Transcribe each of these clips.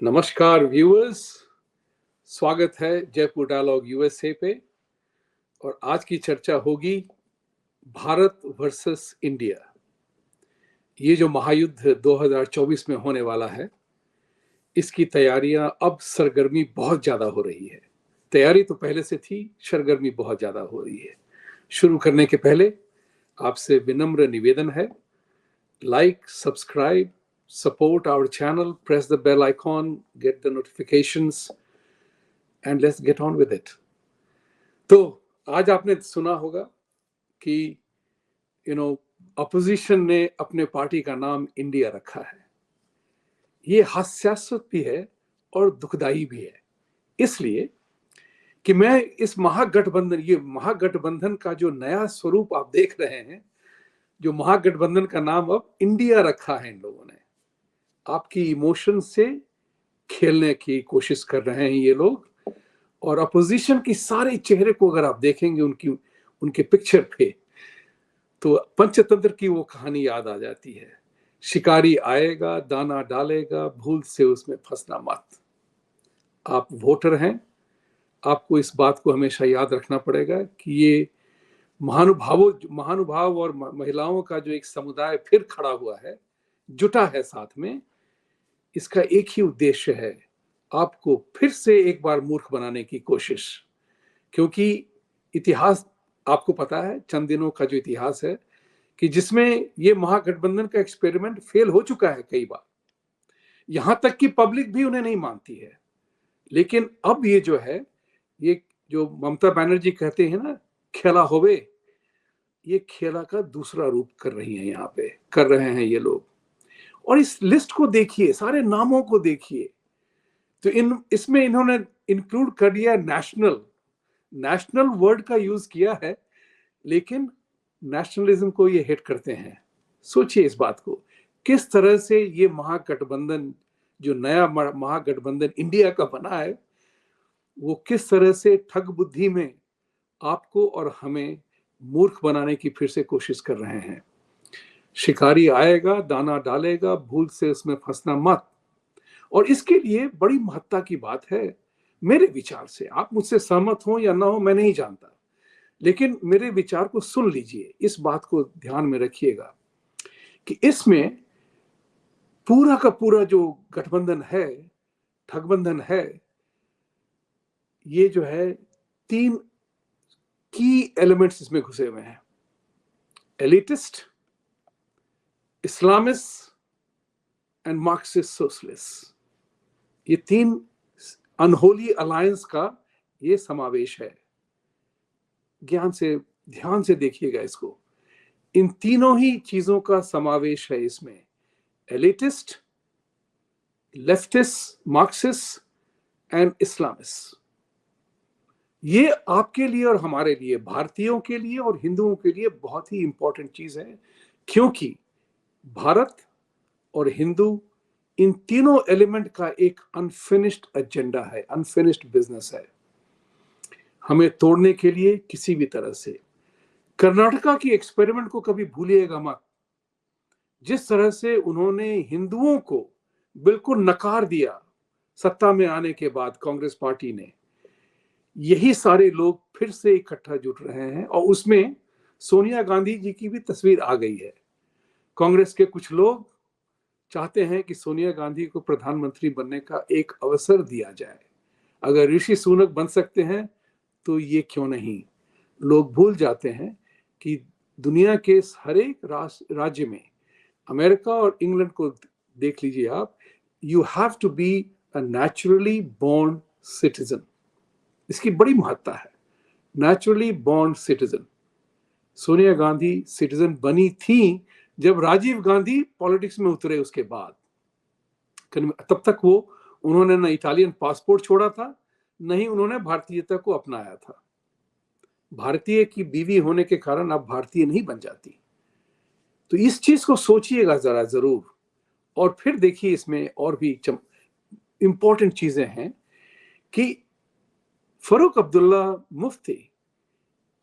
नमस्कार व्यूअर्स, स्वागत है जयपुर डायलॉग यूएसए पे। और आज की चर्चा होगी भारत वर्सेस इंडिया। ये जो महायुद्ध 2024 में होने वाला है, इसकी तैयारियां अब सरगर्मी बहुत ज्यादा हो रही है। तैयारी तो पहले से थी, सरगर्मी बहुत ज्यादा हो रही है। शुरू करने के पहले आपसे विनम्र निवेदन है, like, subscribe, support our channel, press the bell icon, get the notifications, and let's get on with it. तो आज आपने सुना होगा कि अपोजिशन ने अपने पार्टी का नाम इंडिया रखा है। ये हास्यास्पद भी है और दुखदाई भी है, इसलिए कि मैं इस महागठबंधन का जो नया स्वरूप आप देख रहे हैं, जो महागठबंधन का नाम अब इंडिया रखा है इन लोगों ने, आपकी इमोशन से खेलने की कोशिश कर रहे हैं ये लोग। और अपोजिशन की सारे चेहरे को अगर आप देखेंगे उनके पिक्चर पे, तो पंचतंत्र की वो कहानी याद आ जाती है। शिकारी आएगा, दाना डालेगा, भूल से उसमें फंसना मत। आप वोटर हैं, आपको इस बात को हमेशा याद रखना पड़ेगा कि ये महानुभाव और महिलाओं का जो एक समुदाय फिर खड़ा हुआ है, जुटा है साथ में, इसका एक ही उद्देश्य है, आपको फिर से एक बार मूर्ख बनाने की कोशिश। क्योंकि इतिहास आपको पता है, चंद दिनों का जो इतिहास है, कि जिसमें ये महागठबंधन का एक्सपेरिमेंट फेल हो चुका है कई बार, यहां तक कि पब्लिक भी उन्हें नहीं मानती है। लेकिन अब ये जो है, ये जो ममता बनर्जी कहते हैं ना, खेला होवे, ये खेला का दूसरा रूप कर रही हैं, यहाँ पे कर रहे हैं ये लोग। और इस लिस्ट को देखिए, सारे नामों को देखिए, तो इसमें इन्होंने इंक्लूड कर दिया नेशनल वर्ड का यूज किया है, लेकिन नेशनलिज्म को ये हिट करते हैं। सोचिए इस बात को, किस तरह से ये महागठबंधन, जो नया महागठबंधन इंडिया का बना है, वो किस तरह से ठग बुद्धि में आपको और हमें मूर्ख बनाने की फिर से कोशिश कर रहे हैं। शिकारी आएगा, दाना डालेगा, भूल से उसमें फंसना मत। और इसके लिए बड़ी महत्ता की बात है मेरे विचार से। आप मुझसे सहमत हो या ना हो मैं नहीं जानता, लेकिन मेरे विचार को सुन लीजिए, इस बात को ध्यान में रखिएगा कि इसमें पूरा का पूरा जो गठबंधन है, ठगबंधन है, ये जो है 3 की एलिमेंट्स इसमें घुसे हुए हैं: elitist, Islamist and Marxist socialist. ये 3 अनहोली अलायंस का ये समावेश है। ध्यान से देखिएगा इसको, इन तीनों ही चीजों का समावेश है इसमें: elitist, leftist, Marxist and Islamist. ये आपके लिए और हमारे लिए, भारतीयों के लिए और हिंदुओं के लिए बहुत ही इंपॉर्टेंट चीज है, क्योंकि भारत और हिंदू, इन तीनों एलिमेंट का एक अनफिनिश्ड एजेंडा है, अनफिनिश्ड बिजनेस है, हमें तोड़ने के लिए किसी भी तरह से। कर्नाटका की एक्सपेरिमेंट को कभी भूलिएगा मत। जिस तरह से उन्होंने हिंदुओं को बिल्कुल नकार दिया सत्ता में आने के बाद कांग्रेस पार्टी ने, यही सारे लोग फिर से इकट्ठा जुट रहे हैं। और उसमें सोनिया गांधी जी की भी तस्वीर आ गई है। कांग्रेस के कुछ लोग चाहते हैं कि सोनिया गांधी को प्रधानमंत्री बनने का एक अवसर दिया जाए। अगर ऋषि सुनक बन सकते हैं तो ये क्यों नहीं। लोग भूल जाते हैं कि दुनिया के हर एक राज्य में, अमेरिका और इंग्लैंड को देख लीजिए आप, you have to be a naturally born citizen. इसकी बड़ी महत्ता है, naturally born citizen. Sonia Gandhi citizen बनी थी जब राजीव गांधी पॉलिटिक्स में उतरे उसके बाद। तब तक उन्होंने ना इटालियन पासपोर्ट छोड़ा था, नहीं उन्होंने भारतीयता को अपनाया था। भारतीय की बीवी होने के कारण अब भारतीय नहीं बन जाती। तो इस चीज को सोचिएगा जरा जरूर। और फिर देखिए, इसमें और भी इंपॉर्टेंट चीजें हैं कि फरूक अब्दुल्ला मुफ्ती,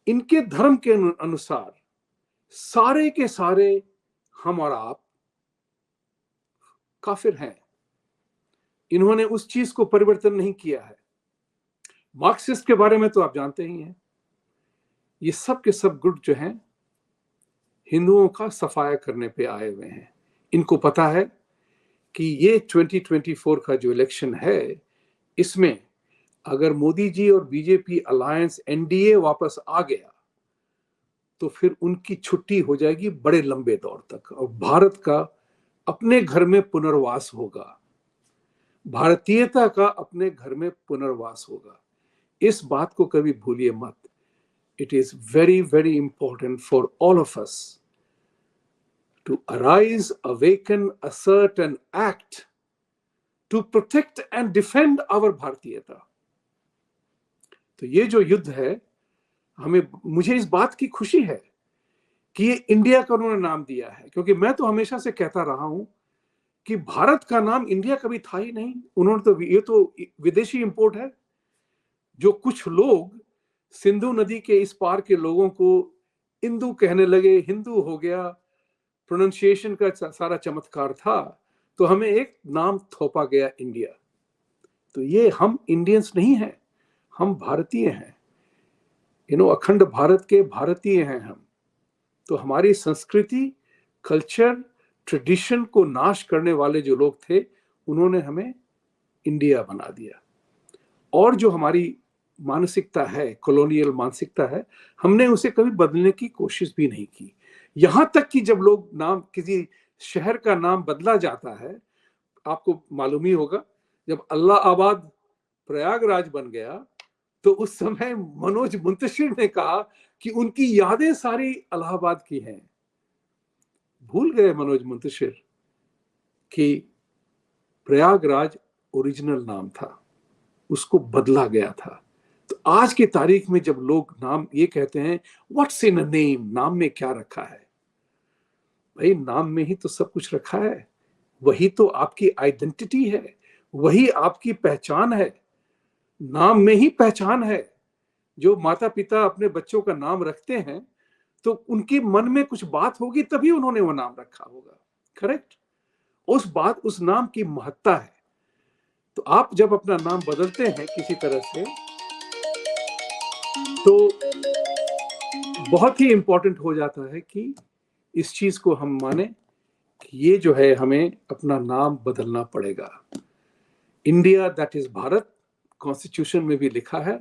इनके धर्म के अनुसार सारे के सारे हम और आप काफिर हैं। इन्होंने उस चीज को परिवर्तन नहीं किया है। मार्क्सिस्ट के बारे में तो आप जानते ही हैं। ये सब के सब गुट जो हैं हिंदुओं का सफाया करने पे आए हुए हैं। इनको पता है कि ये 2024 का जो इलेक्शन है, इसमें अगर मोदी जी और बीजेपी अलायंस एनडीए वापस आ गया तो फिर उनकी छुट्टी हो जाएगी बड़े लंबे दौर तक, और भारत का अपने घर में पुनर्वास होगा, भारतीयता का अपने घर में पुनर्वास होगा। इस बात को कभी भूलिए मत। It is very, very important for all of us to arise, awaken, assert and act to protect and defend our भारतीयता। तो ये जो युद्ध है, मुझे इस बात की खुशी है कि ये इंडिया का उन्होंने नाम दिया है, क्योंकि मैं तो हमेशा से कहता रहा हूं कि भारत का नाम इंडिया कभी था ही नहीं। उन्होंने तो, ये तो विदेशी इंपोर्ट है। जो कुछ लोग सिंधु नदी के इस पार के लोगों को हिंदू कहने लगे, हिंदू हो गया, प्रोनाउंसिएशन का सारा चमत्कार था, तो हमें एक नाम थोपा गया इंडिया। तो ये हम इंडियंस नहीं हैं, हम भारतीय हैं। अखंड भारत के भारतीय हैं हम। तो हमारी संस्कृति, कल्चर, ट्रेडिशन को नाश करने वाले जो लोग थे, उन्होंने हमें इंडिया बना दिया। और जो हमारी मानसिकता है, कॉलोनियल मानसिकता है, हमने उसे कभी बदलने की कोशिश भी नहीं की। यहां तक कि जब लोग नाम, किसी शहर का नाम बदला जाता है, आपको मालूम ही होगा, जब इलाहाबाद प्रयागराज बन गया तो उस समय मनोज मुंतशिर ने कहा कि उनकी यादें सारी इलाहाबाद की हैं। भूल गए मनोज मुंतशिर कि प्रयागराज ओरिजिनल नाम था, उसको बदला गया था। तो आज की तारीख में जब लोग नाम ये कहते हैं, व्हाट्स इन अ नेम, नाम में क्या रखा है? भाई, नाम में ही तो सब कुछ रखा है। वही तो आपकी आइडेंटिटी है, वही आपकी पहचान है। नाम में ही पहचान है। जो माता पिता अपने बच्चों का नाम रखते हैं तो उनके मन में कुछ बात होगी, तभी उन्होंने वो नाम रखा होगा। करेक्ट? उस नाम की महत्ता है। तो आप जब अपना नाम बदलते हैं किसी तरह से, तो बहुत ही इंपॉर्टेंट हो जाता है कि इस चीज को हम माने कि ये जो है, हमें अपना नाम बदलना पड़ेगा। India that is Bharat, constitution में भी लिखा है।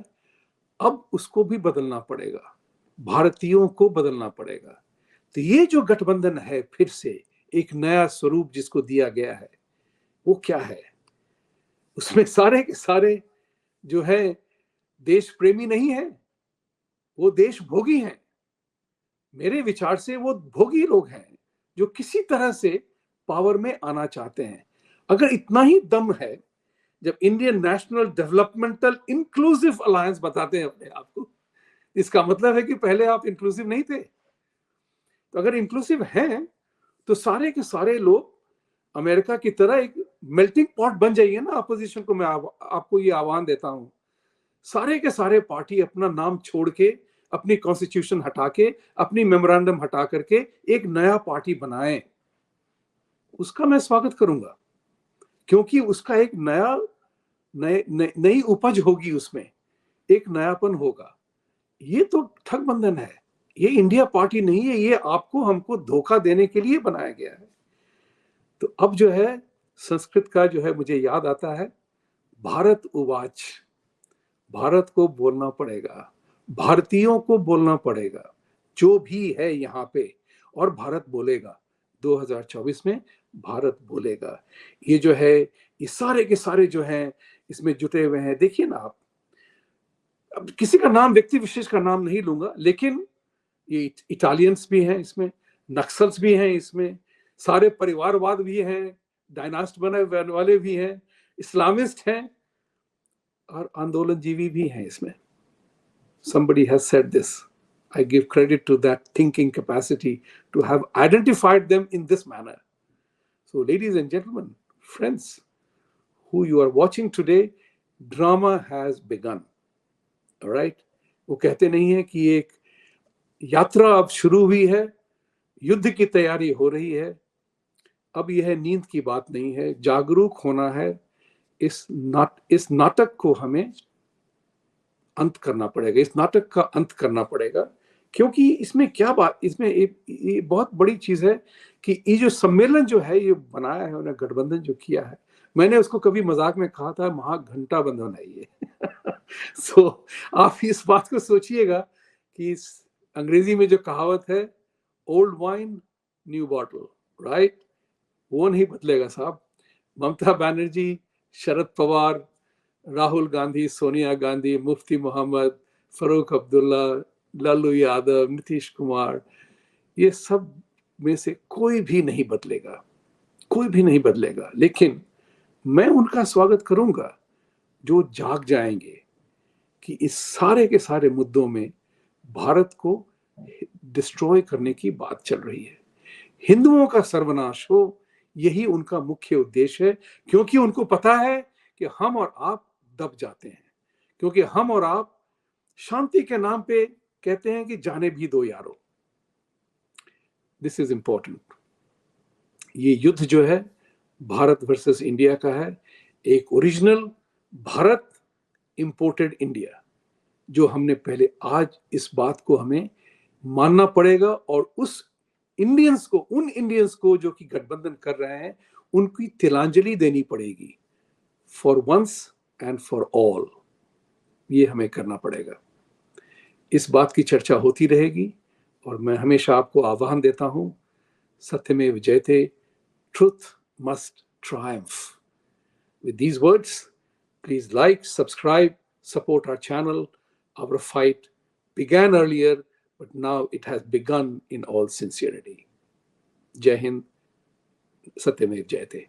अब उसको भी बदलना पड़ेगा, भारतीयों को बदलना पड़ेगा। तो ये जो गठबंधन है, फिर से एक नया स्वरूप जिसको दिया गया है, वो क्या है? उसमें सारे के सारे जो है देश प्रेमी नहीं है, वो देश भोगी हैं। मेरे विचार से वो भोगी लोग हैं जो किसी तरह से पावर में आना चाहते हैं। अगर इतना ही दम है, जब Indian national developmental inclusive alliance बताते हैं अपने आप को, इसका मतलब है कि पहले आप इंक्लूसिव नहीं थे। तो अगर इंक्लूसिव हैं तो सारे के सारे लोग अमेरिका की तरह एक मेल्टिंग पॉट बन जाइए ना। अपोजिशन को मैं आपको ये आह्वान देता हूं, सारे के सारे पार्टी अपना नाम छोड़ के, अपनी कॉन्स्टिट्यूशन हटा के, अपनी मेमोरेंडम हटा करके एक नया पार्टी बनाएं। उसका मैं स्वागत करूंगा, क्योंकि उसका एक नई उपज होगी, उसमें एक नयापन होगा। ये तो ठगबंधन है, ये इंडिया पार्टी नहीं है, ये आपको हमको धोखा देने के लिए बनाया गया है। तो अब जो है संस्कृत का जो है मुझे याद आता है, भारत उवाच। भारत को बोलना पड़ेगा, भारतीयों को बोलना पड़ेगा, जो भी है यहाँ पे, और भारत बोलेगा। 2024 में भारत बोलेगा। ये जो है, ये सारे के सारे जो हैं इसमें जुटे हुए हैं। देखिए ना आप, अब किसी का नाम, व्यक्ति विशेष का नाम नहीं लूंगा, लेकिन ये इटालियंस भी हैं इसमें, नक्सल्स भी हैं इसमें, सारे परिवारवाद भी हैं, डायनास्ट बने वाले भी हैं, इस्लामिस्ट हैं, और आंदोलनजीवी भी हैं इसमें। Somebody has said this. I give credit to that thinking capacity to have identified them in this manner. So, ladies and gentlemen, friends, who you are watching today, drama has begun. All right? वो कहते नहीं है कि एक यात्रा अब शुरू हुई है, युद्ध की तैयारी हो रही है। अब यह नींद की बात नहीं है, जागरूक होना है। इस नाटक को हमें अंत करना पड़ेगा, इस नाटक का अंत करना पड़ेगा। क्योंकि इसमें क्या बात, इसमें ये बहुत बड़ी चीज है कि ये जो सम्मेलन जो है, ये बनाया है उन्हें, गठबंधन जो किया है, मैंने उसको कभी मजाक में कहा था महाघंटा बंधन है ये। सो आप इस बात को सोचिएगा कि इस अंग्रेजी में जो कहावत है, old wine new bottle, right, वो नहीं बदलेगा साहब। ममता बनर्जी, शरद पवार, राहुल गांधी, सोनिया गांधी, मुफ्ती मोहम्मद, फरूक अब्दुल्ला, लालू यादव, नीतीश कुमार, ये सब में से कोई भी नहीं बदलेगा, कोई भी नहीं बदलेगा। लेकिन मैं उनका स्वागत करूंगा जो जाग जाएंगे कि इस सारे के सारे मुद्दों में भारत को डिस्ट्रॉय करने की बात चल रही है, हिंदुओं का सर्वनाश हो, यही उनका मुख्य उद्देश्य है। क्योंकि उनको पता है कि हम और आप दब जाते हैं, क्योंकि हम और आप शांति के नाम पे कहते हैं कि जाने भी दो यारो। This is important. ये युद्ध जो है भारत वर्सेस इंडिया का है, एक ओरिजिनल भारत इंपोर्टेड इंडिया, जो हमने पहले, आज इस बात को हमें मानना पड़ेगा और उस इंडियंस को, उन इंडियंस को जो कि गठबंधन कर रहे हैं, उनकी तिलांजलि देनी पड़ेगी, for once and for all. ये हमें करना पड़ेगा। इस बात की चर्चा होती रहेगी और मैं हमेशा आपको आह्वान देता हूं, सत्यमेव जयते, truth must triumph. With these words, please like, subscribe, support our channel. Our fight began earlier, but now it has begun in all sincerity. Jai Hind, Satyamev Jayate.